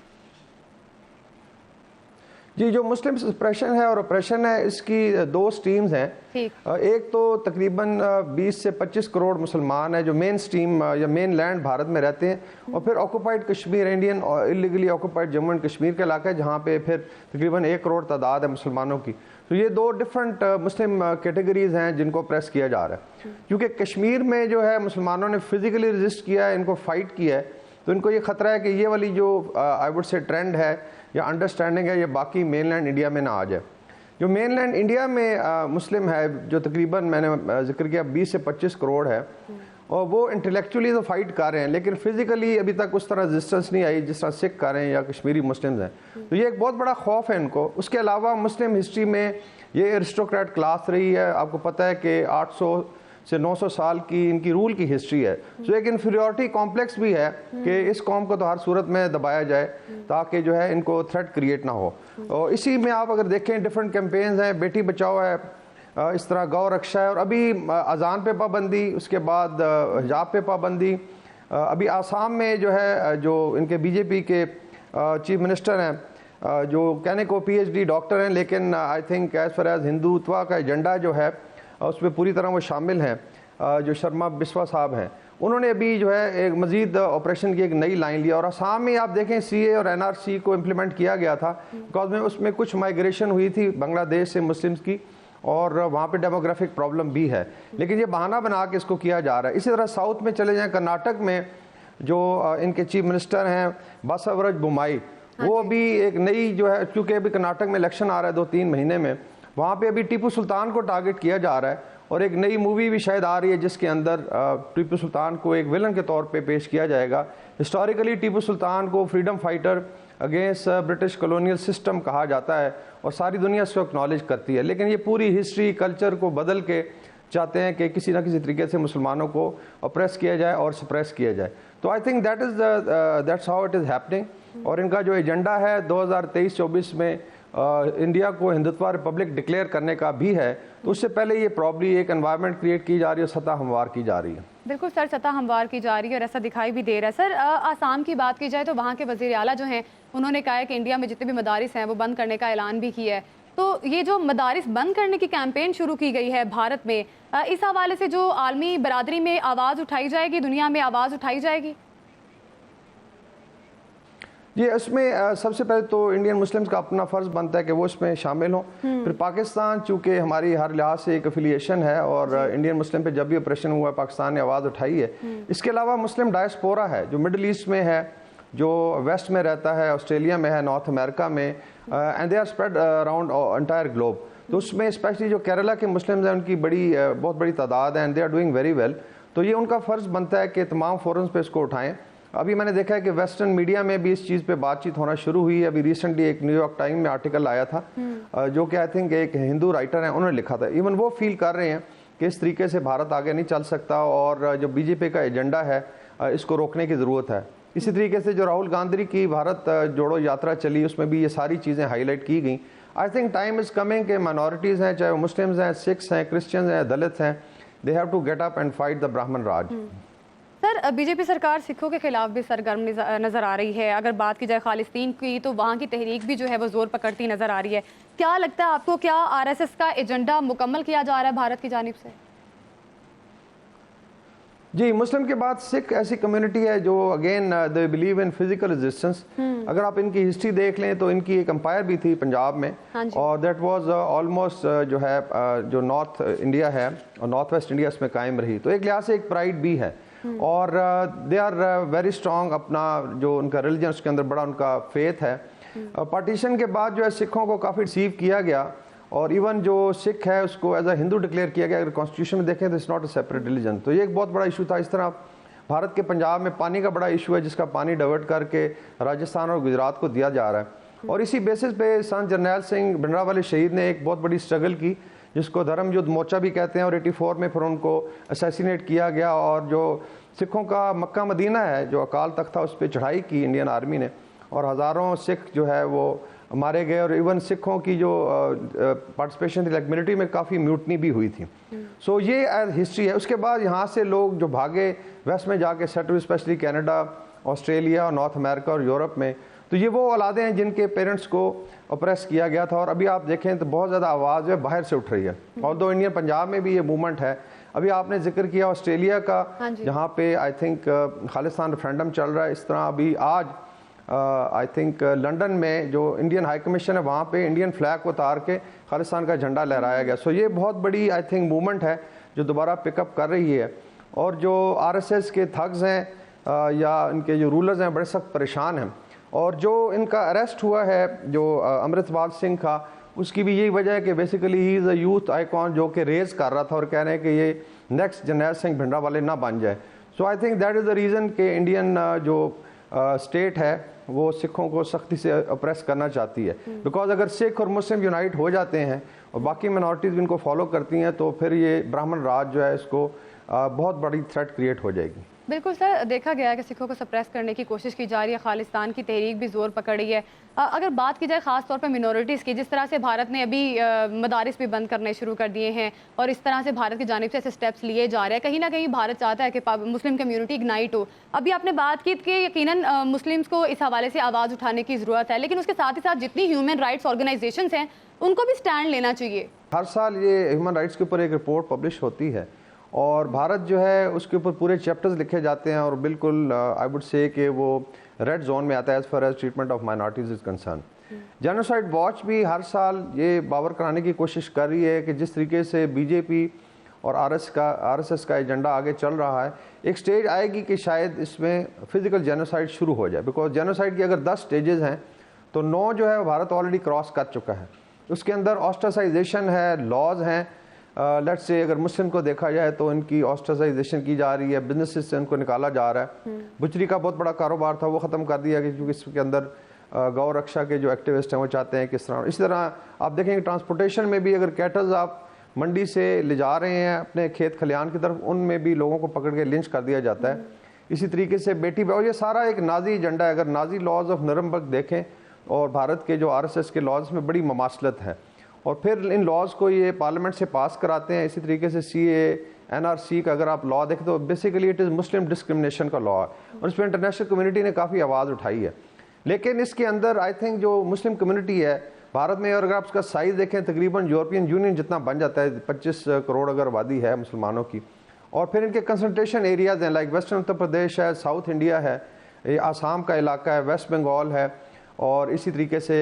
जी, जो मुस्लिम सप्रेशन है और ऑपरेशन है इसकी दो स्ट्रीम्स हैं। एक तो तकरीबन 20 से 25 करोड़ मुसलमान हैं जो मेन स्ट्रीम या मेन लैंड भारत में रहते हैं, और फिर ऑक्यूपाइड कश्मीर इंडियन और illegally occupied Jammu and Kashmir के इलाका है जहाँ पे फिर तकरीबन 1 करोड़ तादाद है मुसलमानों की। तो ये दो डिफरेंट मुस्लिम कैटेगरीज हैं जिनको प्रेस किया जा रहा है, क्योंकि कश्मीर में जो है मुसलमानों ने फिजिकली रजिस्ट किया है, इनको फाइट किया है। तो इनको ये ख़तरा है कि ये वाली जो आई वुड से ट्रेंड है या अंडरस्टैंडिंग है ये बाकी मेनलैंड इंडिया में ना आ जाए। जो मेनलैंड इंडिया में मुस्लिम है जो तकरीबन मैंने जिक्र किया 20 से 25 करोड़ है, और वो इंटेलेक्चुअली तो फाइट कर रहे हैं लेकिन फिजिकली अभी तक उस तरह रेजिस्टेंस नहीं आई जिस तरह सिख कर रहे हैं या कश्मीरी मुस्लिम्स हैं। तो ये एक बहुत बड़ा खौफ है इनको। उसके अलावा मुस्लिम हिस्ट्री में ये एरिस्टोक्रेट क्लास रही है। आपको पता है कि 800 से 900 साल की इनकी रूल की हिस्ट्री है। तो एक इन्फीरियरिटी कॉम्प्लेक्स भी है कि इस कौम को तो हर सूरत में दबाया जाए ताकि जो है इनको थ्रेट क्रिएट ना हो। और इसी में आप अगर देखें डिफरेंट कैंपेन्स हैं, बेटी बचाओ है, इस तरह गौ रक्षा है, और अभी अजान पे पाबंदी, उसके बाद हिजाब पे पाबंदी। अभी आसाम में जो है, जो इनके बीजेपी के चीफ मिनिस्टर हैं, जो कहने को पीएचडी डॉक्टर हैं, लेकिन I think as far as Hindutva का एजेंडा जो है उसमें पूरी तरह वो शामिल हैं, जो शर्मा बिस्वा साहब हैं, उन्होंने अभी जो है एक मजीद ऑपरेशन की एक नई लाइन लिया। और असम में आप देखें सीए और एनआरसी को इम्प्लीमेंट किया गया था, बिकॉज में उसमें कुछ माइग्रेशन हुई थी बांग्लादेश से मुस्लिम्स की, और वहाँ पे डेमोग्राफिक प्रॉब्लम भी है, लेकिन ये बहाना बना के इसको किया जा रहा है। इसी तरह साउथ में चले जाएं, कर्नाटक में जो इनके चीफ मिनिस्टर हैं बसवराज बोम्मई, वो अभी एक नई जो है, क्योंकि अभी कर्नाटक में इलेक्शन आ रहा है 2-3 महीने में, वहाँ पे अभी टीपू सुल्तान को टारगेट किया जा रहा है, और एक नई मूवी भी शायद आ रही है जिसके अंदर टीपू सुल्तान को एक विलन के तौर पे पेश किया जाएगा। हिस्टोरिकली टीपू सुल्तान को freedom fighter against British colonial system कहा जाता है, और सारी दुनिया इसको एक्नॉलेज करती है, लेकिन ये पूरी हिस्ट्री कल्चर को बदल के चाहते हैं कि किसी ना किसी तरीके से मुसलमानों को ऑप्रेस किया जाए और सप्रेस किया जाए। तो I think that's how it is happening. और इनका जो एजेंडा है 2023-24 में इंडिया को हिंदुत्व रिपब्लिक डिक्लेयर करने का भी है, तो उससे पहले ये प्रॉब्ली एक एनवायरनमेंट क्रिएट की जा रही है, सतह हमवार की जा रही है। बिल्कुल सर, सतह हमवार की जा रही है और ऐसा दिखाई भी दे रहा है। सर, आसाम की बात की जाए तो वहाँ के वज़ीर आला जो हैं, उन्होंने कहा है कि इंडिया में जितने भी मदारिस हैं वो बंद करने का ऐलान भी किया है। तो ये जो मदारिस बंद करने की कैंपेन शुरू की गई है भारत में, इस हवाले से जो आलमी बरादरी में आवाज़ उठाई जाएगी, दुनिया में आवाज़ उठाई जाएगी? जी, इसमें सबसे पहले तो इंडियन मुस्लिम्स का अपना फ़र्ज़ बनता है कि वो इसमें शामिल हों। फिर पाकिस्तान, चूँकि हमारी हर लिहाज से एक एफिलिएशन है, और इंडियन मुस्लिम पे जब भी ऑपरेशन हुआ है पाकिस्तान ने आवाज़ उठाई है। इसके अलावा मुस्लिम डायस्पोरा है जो मिडल ईस्ट में है, जो वेस्ट में रहता है, ऑस्ट्रेलिया में है, नॉर्थ अमेरिका में, and they are spread around entire globe. तो उसमें स्पेशली जो केरला के मुस्लिम्स हैं उनकी बहुत बड़ी तादाद है, and they are doing very well. तो ये उनका फ़र्ज़ बनता है कि तमाम फोरम्स पे इसको उठाएं। अभी मैंने देखा है कि वेस्टर्न मीडिया में भी इस चीज़ पे बातचीत होना शुरू हुई है। अभी रिसेंटली एक न्यूयॉर्क टाइम में आर्टिकल आया था, जो कि आई थिंक एक हिंदू राइटर हैं, उन्होंने लिखा था। इवन वो फील कर रहे हैं कि इस तरीके से भारत आगे नहीं चल सकता, और जो बीजेपी का एजेंडा है इसको रोकने की ज़रूरत है। इसी तरीके से जो राहुल गांधी की भारत जोड़ो यात्रा चली, उसमें भी ये सारी चीज़ें हाईलाइट की गई। I think time is coming कि माइनॉरिटीज़ हैं, चाहे वो मुस्लिम्स हैं, सिख्स हैं, क्रिश्चियंस हैं, दलित हैं, they have to get up and fight the Brahmin Raj. Sir, BJP सरकार सिखों के खिलाफ भी सरगर्म नज़र आ रही है। अगर बात की जाए खालिस्तीन की, तो वहाँ की तहरीक भी जो है वो जोर पकड़ती नज़र आ रही है। क्या लगता है आपको, क्या आरएसएस का एजेंडा मुकम्मल किया जा रहा है भारत की जानिब से? जी, मुस्लिम के बाद सिख ऐसी कम्युनिटी है जो again they believe in physical resistance. अगर आप इनकी हिस्ट्री देख लें तो इनकी एक एम्पायर भी थी पंजाब में, और दैट वाज ऑलमोस्ट जो है जो नॉर्थ इंडिया है और नॉर्थ वेस्ट इंडिया इसमें कायम रही। तो एक लिहाज से एक प्राइड भी है, और दे आर वेरी स्ट्रॉन्ग। अपना जो उनका रिलीजन, उसके अंदर बड़ा उनका फेथ है। पार्टीशन के बाद जो है सिखों को काफ़ी रिसीव किया गया, और इवन जो सिख है उसको एज अ हिंदू डिक्लेयर किया गया। अगर कॉन्स्टिट्यूशन में देखें तो it's not a separate religion. तो ये एक बहुत बड़ा इशू था। इस तरह भारत के पंजाब में पानी का बड़ा इशू है, जिसका पानी डाइवर्ट करके राजस्थान और गुजरात को दिया जा रहा है। और इसी बेसिस पे संत जरनैल सिंह भिंडरावाले शहीद ने एक बहुत बड़ी स्ट्रगल की, जिसको धर्म युद्ध मोर्चा भी कहते हैं, और 84 में फिर उनको असैसिनेट किया गया। और जो सिखों का मक्का मदीना है, जो अकाल तख्त था, उस पर चढ़ाई की इंडियन आर्मी ने, और हज़ारों सिख जो है वो मारे गए। और इवन सिखों की जो पार्टिसिपेशन थी, लाइक मिलिट्री में काफ़ी म्यूटनी भी हुई थी। सो ये हिस्ट्री है। उसके बाद यहाँ से लोग जो भागे वेस्ट में जाके सेटल हुए, स्पेशली कनाडा, ऑस्ट्रेलिया और नॉर्थ अमेरिका और यूरोप में। तो ये वो औलादे हैं जिनके पेरेंट्स को ऑप्रेस किया गया था। और अभी आप देखें तो बहुत ज़्यादा आवाज़ है बाहर से उठ रही है, और दो इंडियन पंजाब में भी ये मूवमेंट है। अभी आपने जिक्र किया ऑस्ट्रेलिया का, जहाँ पे आई थिंक खालिस्तान रेफरेंडम चल रहा है। इस तरह अभी आज आई थिंक लंदन में जो इंडियन हाई कमीशन है, वहाँ पे इंडियन फ्लैग को उतार के खालिस्तान का झंडा लहराया गया। सो ये बहुत बड़ी आई थिंक मूवमेंट है जो दोबारा पिकअप कर रही है। और जो आरएसएस के थग्स हैं या इनके जो रूलर्स हैं, बड़े सख्त परेशान हैं। और जो इनका अरेस्ट हुआ है जो अमृतपाल सिंह का, उसकी भी यही वजह है कि basically he is a youth icon जो कि रेज कर रहा था और कह रहे हैं कि ये नेक्स्ट जरनैल सिंह भिंडरावाले ना बन जाए। So I think that is the reason कि इंडियन जो स्टेट है वो सिखों को सख्ती से अप्रेस करना चाहती है। बिकॉज अगर सिख और मुस्लिम यूनाइट हो जाते हैं और बाकी मिनॉरिटीज़ इनको फॉलो करती हैं, तो फिर ये ब्राह्मण राज जो है इसको बहुत बड़ी थ्रेट क्रिएट हो जाएगी। बिल्कुल सर, देखा गया है कि सिखों को सप्रेस करने की कोशिश की जा रही है, खालिस्तान की तहरीक भी ज़ोर पकड़ रही है। अगर बात की जाए ख़ास तौर पे मिनॉरिटीज़ की, जिस तरह से भारत ने अभी मदारिस भी बंद करने शुरू कर दिए हैं और इस तरह से भारत की जानिब से ऐसे स्टेप्स लिए जा रहे हैं, कहीं ना कहीं भारत चाहता है कि मुस्लिम कम्यूनिटी इग्नाइट हो। अभी आपने बात की कि यकीनन मुस्लिम्स को इस हवाले से आवाज़ उठाने की ज़रूरत है, लेकिन उसके साथ ही साथ जितनी ह्यूमन राइट्स ऑर्गेनाइजेशंस हैं उनको भी स्टैंड लेना चाहिए। हर साल ये ह्यूमन राइट्स के ऊपर एक रिपोर्ट पब्लिश होती है और भारत जो है उसके ऊपर पूरे चैप्टर्स लिखे जाते हैं और बिल्कुल आई वुड से कि वो रेड जोन में आता है as far as treatment of minorities is concern. Genocide watch भी हर साल ये बावर कराने की कोशिश कर रही है कि जिस तरीके से बीजेपी और आरएसएस का एजेंडा आगे चल रहा है, एक स्टेज आएगी कि शायद इसमें फिजिकल जेनोसाइड शुरू हो जाए। बिकॉज जेनोसाइड की अगर 10 स्टेजेस हैं तो 9 जो है भारत ऑलरेडी क्रॉस कर चुका है। उसके अंदर ऑस्ट्रासाइजेशन है, लॉज हैं। लेट्स से अगर मुस्लिम को देखा जाए तो इनकी ऑस्ट्रासाइजेशन की जा रही है, बिजनेस से इनको निकाला जा रहा है। बुचरी का बहुत बड़ा कारोबार था वो ख़त्म कर दिया गया क्योंकि इसके अंदर गौ रक्षा के जो एक्टिविस्ट हैं वो चाहते हैं किस तरह। इसी तरह आप देखेंगे ट्रांसपोर्टेशन में भी अगर कैटल्स आप मंडी से ले जा रहे हैं अपने खेत खलियान की तरफ, उनमें भी लोगों को पकड़ के लिंच कर दिया जाता है। इसी तरीके से बेटी और ये सारा एक नाजी एजेंडा है। अगर नाजी लॉज ऑफ नरमबर्ग देखें और भारत के जो आरएसएस के लॉज में बड़ी ममासलत है और फिर इन लॉज को ये पार्लियामेंट से पास कराते हैं। इसी तरीके से सीए एनआरसी का अगर आप लॉ देखें तो basically it is Muslim discrimination का लॉ है और इस पर इंटरनेशनल कम्युनिटी ने काफ़ी आवाज़ उठाई है। लेकिन इसके अंदर आई थिंक जो मुस्लिम कम्युनिटी है भारत में, और अगर आप उसका साइज़ देखें तकरीबन यूरोपियन यूनियन जितना बन जाता है, 25 करोड़ अगर आबादी है मुसलमानों की। और फिर इनके कंसंट्रेशन एरियाज़ हैं लाइक वेस्टर्न उत्तर प्रदेश है, साउथ इंडिया है, आसाम का इलाका है, वेस्ट बंगाल है और इसी तरीके से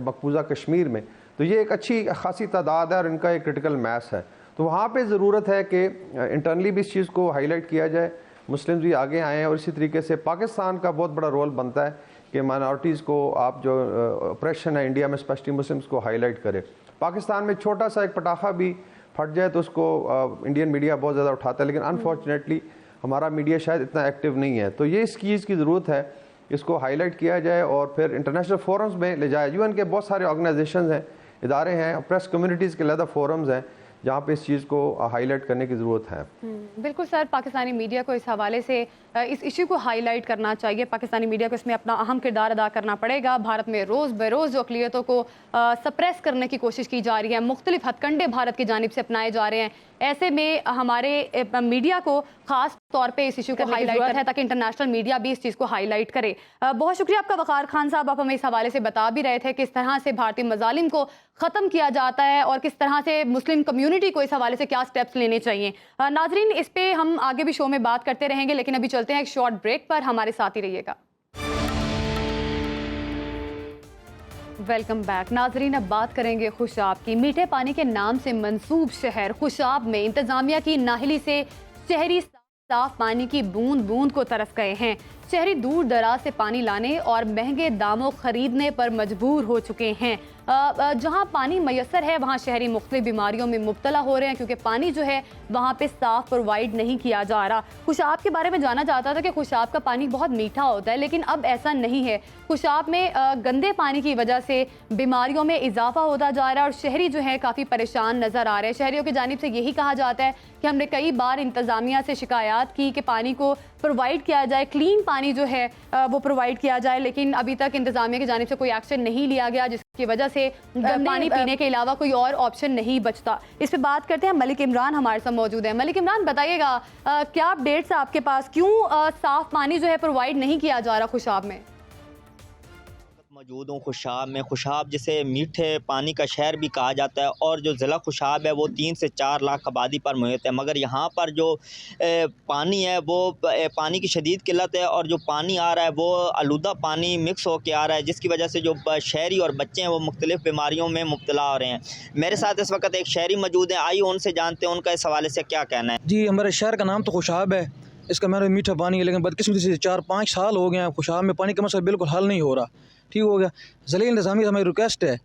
मकबूजा कश्मीर में। तो ये एक अच्छी खासी तादाद है और इनका एक क्रिटिकल मैस है। तो वहाँ पे ज़रूरत है कि इंटरनली भी इस चीज़ को हाईलाइट किया जाए, मुस्लिम भी आगे आएँ और इसी तरीके से पाकिस्तान का बहुत बड़ा रोल बनता है कि माइनॉरिटीज़ को आप जो ऑपरेशन है इंडिया में स्पेशली मुस्लिम्स को हाईलाइट करे। पाकिस्तान में छोटा सा एक पटाखा भी फट जाए तो उसको इंडियन मीडिया बहुत ज़्यादा उठाता है, लेकिन अनफॉर्चुनेटली हमारा मीडिया शायद इतना एक्टिव नहीं है। तो ये इस चीज़ की ज़रूरत है, इसको हाईलाइट किया जाए और फिर इंटरनेशनल फोरम्स में ले जाए। यूएन के बहुत सारे ऑर्गेनाइजेशंस हैं, इदारे हैं, प्रेस कम्युनिटीज़ के अलग फोरम्स हैं जहाँ पे इस चीज़ को हाईलाइट करने की ज़रूरत है। बिल्कुल सर, पाकिस्तानी मीडिया को इस हवाले से इस इशू को हाईलाइट करना चाहिए। पाकिस्तानी मीडिया को इसमें अपना अहम किरदार अदा करना पड़ेगा। भारत में रोज़ बरोज़ जो अक़लियतों को सप्रेस करने की कोशिश की जा रही है, मुख्तलिफ हथकंडे भारत की जानिब से अपनाए जा रहे हैं। ऐसे में हमारे मीडिया को ख़ास तौर पे इस इशू को हाईलाइट है ताकि इंटरनेशनल मीडिया भी इस चीज़ को हाईलाइट करे। बहुत शुक्रिया आपका वक़ार खान साहब, आप हमें इस हवाले से बता भी रहे थे किस तरह से भारतीय मज़ालिम को ख़त्म किया जाता है और किस तरह से मुस्लिम कम्यूनिटी को इस हवाले से क्या स्टेप्स लेने चाहिए। नाजरीन, इस पे हम आगे भी शो में बात करते रहेंगे, लेकिन अभी चलते हैं एक शॉर्ट ब्रेक पर। हमारे साथ ही रहिएगा। वेलकम बैक नाजरीन, अब बात करेंगे खुशाब की। मीठे पानी के नाम से मंसूब शहर खुशाब में इंतजामिया की नाहली से शहरी साफ पानी की बूंद बूंद को तरफ गए हैं। शहरी दूर दराज से पानी लाने और महंगे दामों खरीदने पर मजबूर हो चुके हैं। जहां पानी मैसर है वहां शहरी मुख्तलिफ बीमारियों में मुब्तला हो रहे हैं क्योंकि पानी जो है वहां पे साफ प्रोवाइड नहीं किया जा रहा। खुशाब के बारे में जाना जाता था कि खुशाब का पानी बहुत मीठा होता है, लेकिन अब ऐसा नहीं है। खुशाब में गंदे पानी की वजह से बीमारियों में इजाफा होता जा रहा है और शहरी जो है काफ़ी परेशान नज़र आ रहे हैं। शहरियों की जानिब से यही कहा जाता है कि हमने कई बार इंतज़ामिया से शिकायत की कि पानी को प्रोवाइड किया जाए, क्लीन पानी जो है वो प्रोवाइड किया जाए, लेकिन अभी तक इंतज़ामिया की जानिब से कोई एक्शन नहीं लिया गया, जिसकी वजह से पानी पीने के अलावा कोई और ऑप्शन नहीं बचता। इस पे बात करते हैं। मलिक इमरान हमारे साथ मौजूद है। मलिक इमरान, बताइएगा क्या अपडेट्स है आपके पास, क्यों साफ पानी जो है प्रोवाइड नहीं किया जा रहा खुशाब में? मौजूद हूँ खुशाब में। खुशाब जिसे मीठे पानी का शहर भी कहा जाता है और जो ज़िला खुशाब है वो 3 से 4 लाख आबादी पर मुहित है, मगर यहाँ पर जो पानी है वो पानी की शदीद किल्लत है और जो पानी आ रहा है वो आलूदा पानी मिक्स होकर आ रहा है, जिसकी वजह से जो शहरी और बच्चे हैं वो मुख्तलिफ बीमारियों में मुब्तला हो रहे हैं। मेरे साथ इस वक्त एक शहरी मौजूद है, आइए उनसे जानते हैं उनका इस हवाले से क्या कहना है। जी, हमारे शहर का नाम तो खुशाब है, इसका मेरा मीठा पानी है, लेकिन बदकिस्मती से 4-5 साल हो गए हैं खुशाब में पानी का मसला बिल्कुल हल नहीं हो रहा। ठीक हो गया, ज़िला इंतज़ामिया से हमारी रिक्वेस्ट है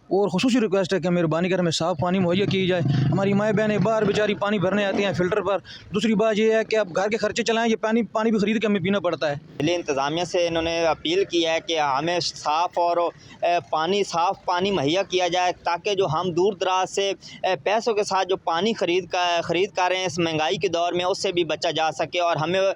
और खुसूसी रिक्वेस्ट है कि मेहरबानी कर हमें साफ़ पानी मुहैया की जाए। हमारी माएँ बहनें बाहर बेचारी पानी भरने आती हैं फ़िल्टर पर। दूसरी बात ये है कि अब घर के खर्चे चलाएँ, ये पानी भी ख़रीद के हमें पीना पड़ता है। जिले इंतज़ामिया से इन्होंने अपील की है कि हमें साफ़ और साफ़ पानी मुहैया किया जाए, ताकि जो हम दूर दराज से पैसों के साथ जो पानी खरीद कर रहे हैं इस महंगाई के दौर में, उससे भी बचा जा सके और हमें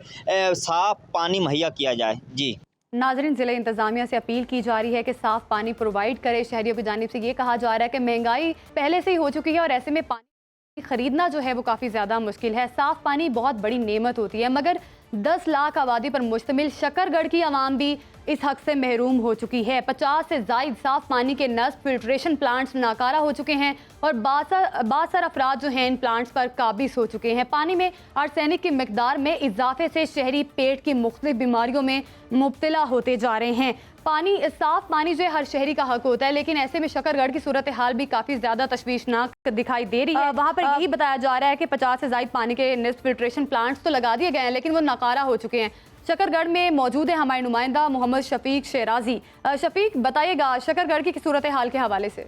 साफ़ पानी मुहैया किया जाए। जी नाज़रीन, ज़िले इंतज़ामिया से अपील की जा रही है कि साफ़ पानी प्रोवाइड करे। शहरियों की जानिब से ये कहा जा रहा है कि महंगाई पहले से ही हो चुकी है और ऐसे में पानी खरीदना जो है वो काफ़ी ज़्यादा मुश्किल है। साफ़ पानी बहुत बड़ी नेमत होती है, मगर 10 लाख आबादी पर मुश्तमिल शकरगढ़ की आवाम भी इस हक से महरूम हो चुकी है। 50 से ज़ायद साफ़ पानी के नस्ब फिल्ट्रेशन प्लांट्स नाकारा हो चुके हैं और बासर अफराद जो हैं इन प्लांट्स पर काबिज हो चुके हैं। पानी में आर्सेनिक की मिकदार में इजाफे से शहरी पेट की मुख्तलिफ बीमारियों में मुब्तला होते जा रहे हैं। साफ़ पानी जो है हर शहरी का हक होता है, लेकिन ऐसे में शकरगढ़ की सूरत हाल भी काफ़ी ज़्यादा तशवीशनाक दिखाई दे रही है। वहाँ पर यही बताया जा रहा है कि 50 से ज़ायद पानी के निस्ब फिल्ट्रेशन प्लांट्स तो लगा दिए गए हैं, लेकिन वो नाकारा हो चुके हैं। शकरगढ़ में मौजूद है हमारे नुमाइंदा मोहम्मद शफीक शेराजी। शफीक, बताइएगा शकरगढ़ की सूरत हाल के हवाले से।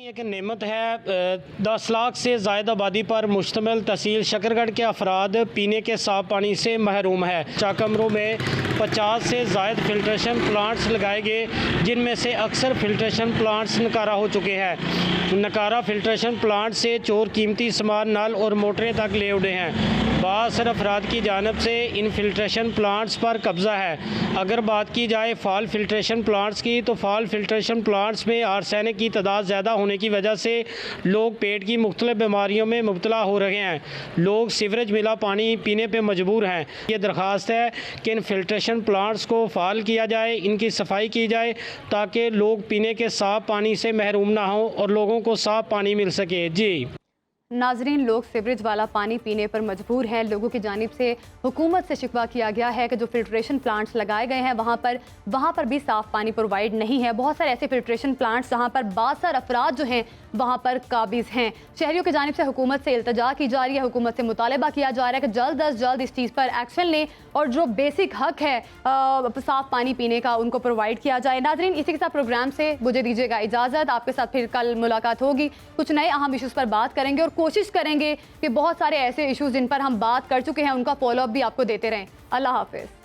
एक नेमत है। 10 लाख से ज़ायद आबादी पर मुश्तमिल तहसील शकरगढ़ के अफराद पीने के साफ़ पानी से महरूम है। चाकमरू में 50 से ज़ायद फिल्ट्रेशन प्लांट्स लगाए गए, जिनमें से अक्सर फिल्ट्रेशन प्लांट्स नकारा हो चुके हैं। नकारा फिल्ट्रेशन प्लांट से चोर कीमती सामान, नल और मोटरें तक ले उड़े हैं। बासर अफराद की जानब से इन फिल्ट्रेशन प्लांट्स पर कब्ज़ा है। अगर बात की जाए फ़ाल फिल्ट्रेशन प्लांट्स की, तो फ़ाल फिल्ट्रेशन प्लांट्स में आर्सेनिक की तादाद ज़्यादा होने की वजह से लोग पेट की मुख्तलिफ बीमारियों में मुब्तला हो रहे हैं। लोग सीवरेज मिला पानी पीने पर मजबूर हैं। ये दरख्वास्त है कि इन फिल्ट्रेशन प्लांट्स को फ़ाल किया जाए, इनकी सफाई की जाए, ताकि लोग पीने के साफ़ पानी से महरूम ना हों और लोगों को साफ़ पानी मिल सके। जी नाजरीन, लोग सीवरेज वाला पानी पीने पर मजबूर हैं। लोगों की जानिब से हुकूमत से शिकवा किया गया है कि जो फिल्ट्रेशन प्लांट्स लगाए गए हैं वहाँ पर भी साफ़ पानी प्रोवाइड नहीं है। बहुत सारे ऐसे फिल्ट्रेशन प्लांट्स जहाँ पर बासर अफराद जो हैं वहाँ पर काबिज हैं। शहरियों की जानिब से हुकूमत से इल्तजा की जा रही है, हुकूमत से मुतालबा किया जा रहा है कि जल्द अज जल्द इस चीज़ पर एक्शन लें और जो बेसिक हक है साफ़ पानी पीने का उनको प्रोवाइड किया जाए। नाजरीन, इसी के साथ प्रोग्राम से मुझे दीजिएगा इजाज़त। आपके साथ फिर कल मुलाकात होगी, कुछ नए अहम इशूज़ पर बात करेंगे और कोशिश करेंगे कि बहुत सारे ऐसे इशूज़ जिन पर हम बात कर चुके हैं उनका फॉलोअप भी आपको देते रहें। अल्लाह हाफ़िज़।